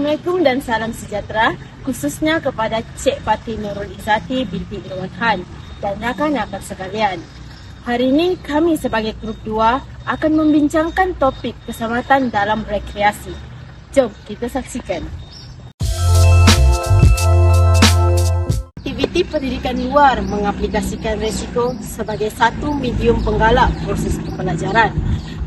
Assalamualaikum dan salam sejahtera, khususnya kepada Cik Pati Nurul Izzati binti Irwan Han dan rakan-rakan sekalian. Hari ini kami sebagai grup 2 akan membincangkan topik keselamatan dalam rekreasi. Jom kita saksikan. Aktiviti pendidikan luar mengaplikasikan risiko sebagai satu medium penggalak proses pembelajaran.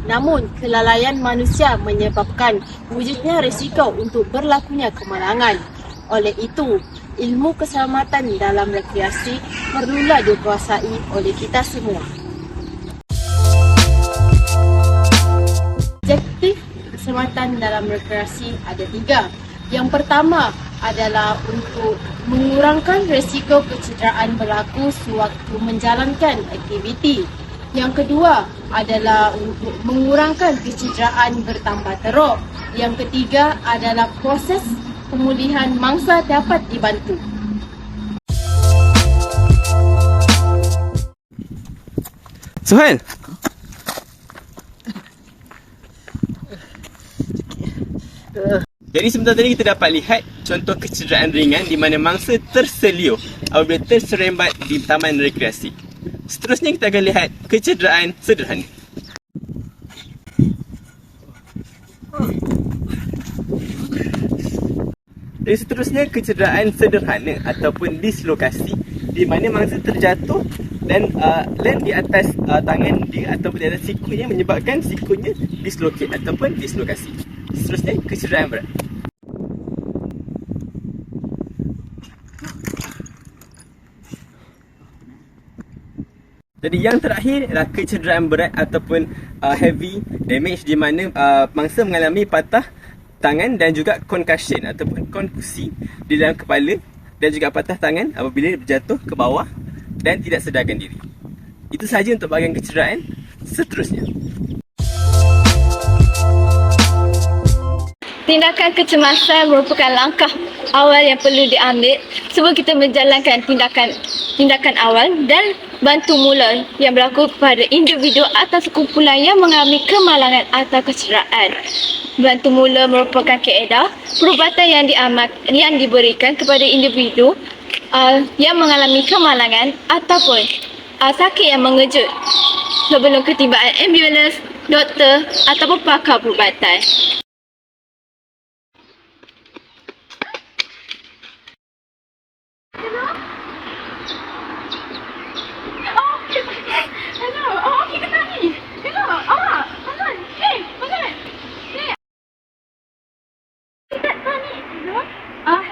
Namun, kelalaian manusia menyebabkan wujudnya risiko untuk berlakunya kemalangan. Oleh itu, ilmu keselamatan dalam rekreasi perlulah dikuasai oleh kita semua. Objektif keselamatan dalam rekreasi ada 3. Yang pertama adalah untuk mengurangkan risiko kecederaan berlaku sewaktu menjalankan aktiviti. Yang kedua adalah untuk mengurangkan kecederaan bertambah teruk. Yang ketiga adalah proses pemulihan mangsa dapat dibantu. Suhail. Jadi sebentar tadi kita dapat lihat contoh kecederaan ringan di mana mangsa terseliu apabila terserembat di taman rekreasi. Seterusnya kita akan lihat kecederaan sederhana. Dan seterusnya kecederaan sederhana ataupun dislokasi di mana mangsa terjatuh dan land di atas tangan dia ataupun di atas sikunya menyebabkan sikunya dislocate ataupun dislokasi. Seterusnya kecederaan berat. Jadi yang terakhir adalah kecederaan berat ataupun heavy damage di mana mangsa mengalami patah tangan dan juga concussion ataupun konkusi di dalam kepala dan juga patah tangan apabila berjatuh ke bawah dan tidak sedarkan diri. Itu sahaja untuk bahagian kecederaan. Seterusnya, tindakan kecemasan merupakan langkah awal yang perlu diambil sebelum kita menjalankan tindakan awal dan bantu mula yang berlaku kepada individu atau sekumpulan yang mengalami kemalangan atau kecederaan. Bantu mula merupakan kaedah perubatan yang diberikan kepada individu yang mengalami kemalangan ataupun sakit yang mengejut sebelum ketibaan ambulans, doktor ataupun pakar perubatan.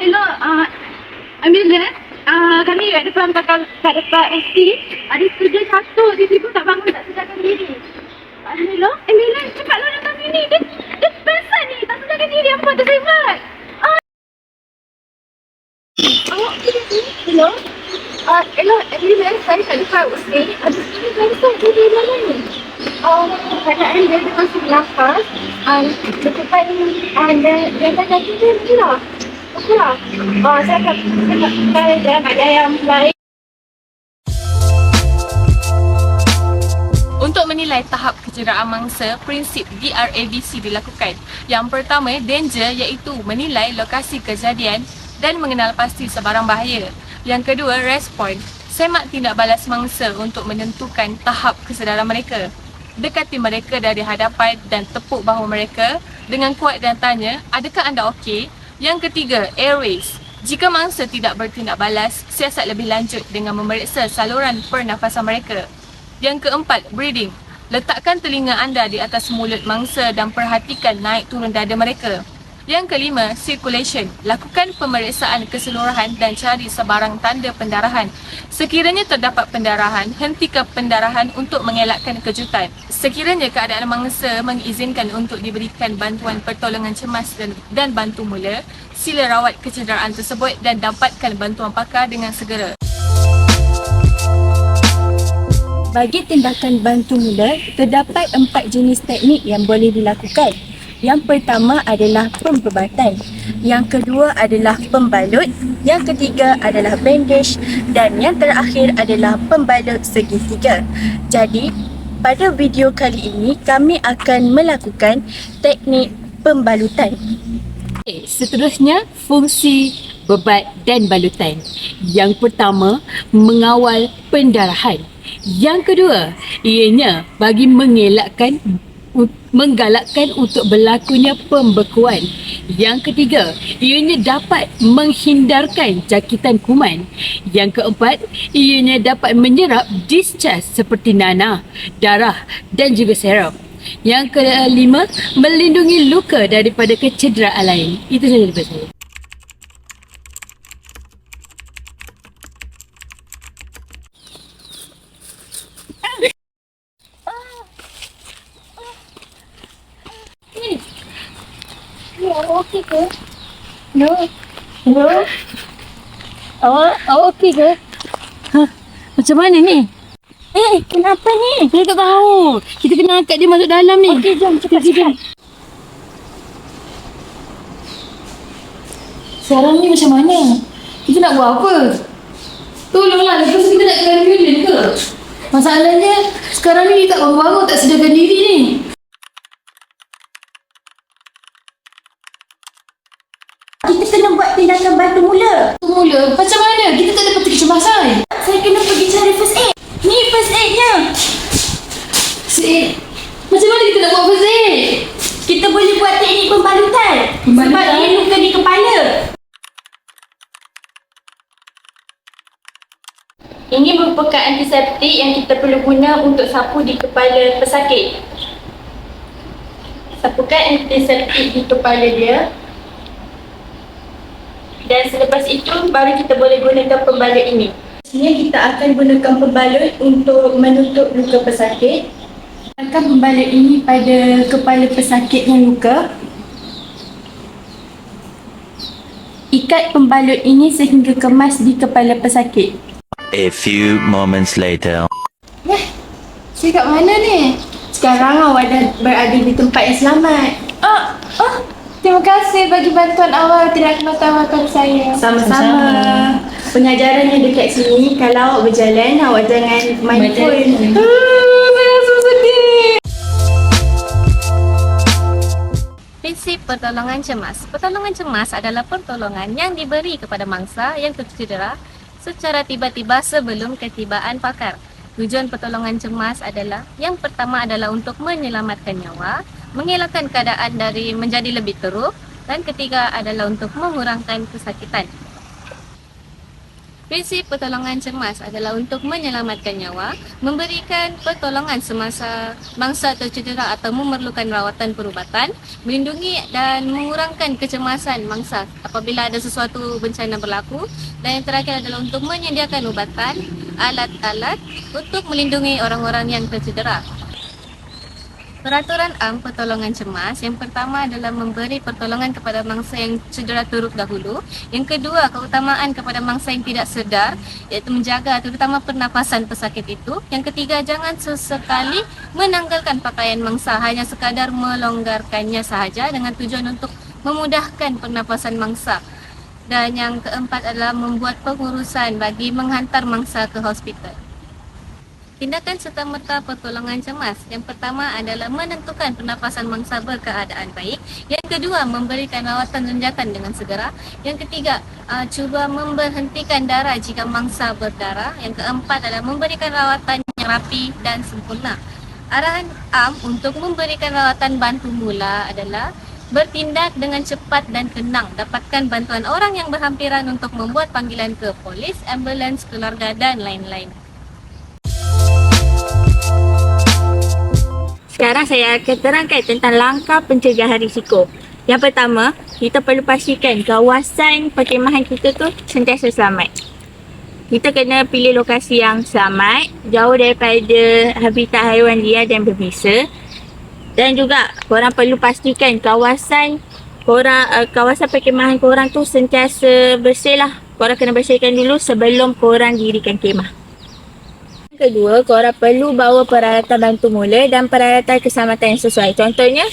Hello, ambulans. Kami kat depan ST. Ada student satu, dia tiba tak bangun, tak sedarkan diri. Hello, ambulans, cepatlah datang sini. Dia pingsan ni, tak sedarkan diri, apa tersemat. Hello. Hello, ambulans, saya kat depan ST. Ada student pingsan, dia di mana ni? Keadaan dia masuk nafas. Depan dia dah kaki dia gila. Okeylah. Saya akan dalam keadaan yang baik. Untuk menilai tahap kecederaan mangsa, prinsip DRABC dilakukan. Yang pertama, danger iaitu menilai lokasi kejadian dan mengenal pasti sebarang bahaya. Yang kedua, respon, semak tindak balas mangsa untuk menentukan tahap kesedaran mereka. Dekati mereka dari hadapan dan tepuk bahu mereka dengan kuat dan tanya, adakah anda okey? Yang ketiga, airways. Jika mangsa tidak bertindak balas, siasat lebih lanjut dengan memeriksa saluran pernafasan mereka. Yang keempat, breathing. Letakkan telinga anda di atas mulut mangsa dan perhatikan naik turun dada mereka. Yang kelima, circulation. Lakukan pemeriksaan keseluruhan dan cari sebarang tanda pendarahan. Sekiranya terdapat pendarahan, hentikan pendarahan untuk mengelakkan kejutan. Sekiranya keadaan mangsa mengizinkan untuk diberikan bantuan pertolongan cemas dan bantu mula, sila rawat kecederaan tersebut dan dapatkan bantuan pakar dengan segera. Bagi tindakan bantu mula, terdapat 4 jenis teknik yang boleh dilakukan. Yang pertama adalah pemperubatan, yang kedua adalah pembalut, yang ketiga adalah bandage dan yang terakhir adalah pembalut segitiga. Jadi, pada video kali ini kami akan melakukan teknik pembalutan. Seterusnya, fungsi bebat dan balutan. Yang pertama, mengawal pendarahan. Yang kedua, ianya bagi menggalakkan untuk berlakunya pembekuan. Yang ketiga, ianya dapat menghindarkan jangkitan kuman. Yang keempat, ianya dapat menyerap discharge seperti nanah, darah dan juga serum. Yang kelima, melindungi luka daripada kecederaan lain. Itu saja daripada saya. Okey ke? No. Awak okey ke? Macam mana ni? Kenapa ni? Saya tak tahu. Kita kena angkat dia masuk dalam ni. Okey, jom cepat. Sekarang ni macam mana? Kita nak buat apa? Tolonglah, lepas tu kita nak kena ambulans ke? Masalahnya, sekarang ni dia tak bangun-bangun, tak sedarkan diri ni. Kita kena buat tindakan bantu mula. Mula, macam mana? Kita tak dapat kecemasan. Saya kena pergi cari first aid. Ni first aidnya. Macam mana kita nak buat first aid? Kita boleh buat teknik pembalutan. Pembalutan? Sebab dia luka di kepala. Ini merupakan antiseptik yang kita perlu guna untuk sapu di kepala pesakit. Sapukan antiseptik di kepala dia. Dan selepas itu baru kita boleh gunakan pembalut ini. Sini kita akan gunakan pembalut untuk menutup luka pesakit. Akan pembalut ini pada kepala pesakit yang luka. Ikat pembalut ini sehingga kemas di kepala pesakit. A few moments later. Saya kat mana ni? Sekarang awak dah berada di tempat yang selamat. Terima kasih bagi bantuan awak tidak mengutamakan saya. Sama-sama. Pengajarannya dekat sini. Kalau awak berjalan, awak jangan main phone. Saya rasa sedih. Prinsip pertolongan cemas. Pertolongan cemas adalah pertolongan yang diberi kepada mangsa yang tercedera secara tiba-tiba sebelum ketibaan pakar. Tujuan pertolongan cemas adalah yang pertama adalah untuk menyelamatkan nyawa, mengelakkan keadaan dari menjadi lebih teruk, dan ketiga adalah untuk mengurangkan kesakitan. Prinsip pertolongan cemas adalah untuk menyelamatkan nyawa, memberikan pertolongan semasa mangsa tercedera atau memerlukan rawatan perubatan, melindungi dan mengurangkan kecemasan mangsa apabila ada sesuatu bencana berlaku, dan yang terakhir adalah untuk menyediakan ubatan, alat-alat untuk melindungi orang-orang yang tercedera. Peraturan Am Pertolongan Cemas, yang pertama adalah memberi pertolongan kepada mangsa yang cedera teruk dahulu. Yang kedua, keutamaan kepada mangsa yang tidak sedar, iaitu menjaga terutama pernafasan pesakit itu. Yang ketiga, jangan sesekali menanggalkan pakaian mangsa, hanya sekadar melonggarkannya sahaja dengan tujuan untuk memudahkan pernafasan mangsa. Dan yang keempat adalah membuat pengurusan bagi menghantar mangsa ke hospital. Tindakan serta-merta pertolongan cemas. Yang pertama adalah menentukan pernafasan mangsa berkeadaan baik. Yang kedua, memberikan rawatan renjatan dengan segera. Yang ketiga, cuba memberhentikan darah jika mangsa berdarah. Yang keempat adalah memberikan rawatan yang rapi dan sempurna. Arahan Am untuk memberikan rawatan bantu mula adalah bertindak dengan cepat dan tenang. Dapatkan bantuan orang yang berhampiran untuk membuat panggilan ke polis, ambulans, keluarga dan lain-lain. Sekarang saya akan terangkan tentang langkah pencegahan risiko. Yang pertama, kita perlu pastikan kawasan perkhemahan kita tu sentiasa selamat. Kita kena pilih lokasi yang selamat, jauh daripada habitat haiwan liar dan berbisa. Dan juga korang perlu pastikan kawasan perkhemahan korang tu sentiasa bersih lah. Korang kena bersihkan dulu sebelum korang dirikan kemah. Kedua, korang perlu bawa peralatan bantu mula dan peralatan keselamatan yang sesuai. Contohnya,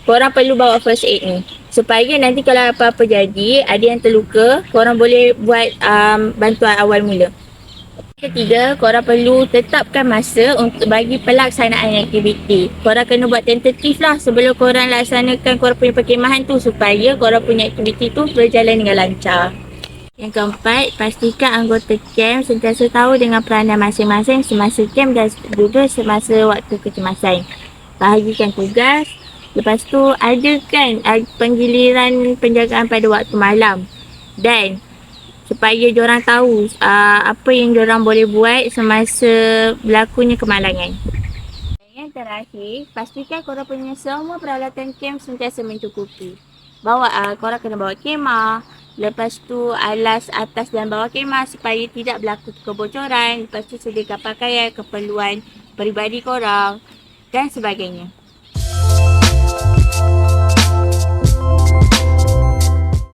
korang perlu bawa first aid ni. Supaya nanti kalau apa-apa jadi, ada yang terluka, korang boleh buat bantuan awal mula. Ketiga, korang perlu tetapkan masa untuk bagi pelaksanaan aktiviti. Korang kena buat tentatif lah sebelum korang laksanakan korang punya perkhemahan tu supaya korang punya aktiviti tu berjalan dengan lancar. Yang keempat, pastikan anggota camp sentiasa tahu dengan peranan masing-masing semasa camp dan juga semasa waktu kecemasan. Bahagikan tugas. Lepas tu adakan penggiliran penjagaan pada waktu malam. Dan supaya diorang tahu apa yang diorang boleh buat semasa berlakunya kemalangan. Yang terakhir, pastikan korang punya semua peralatan camp sentiasa mencukupi. Korang kena bawa kemah, lepas tu alas atas dan bawah kemah supaya tidak berlaku kebocoran, lepas tu sediakan pakaian, keperluan peribadi korang dan sebagainya.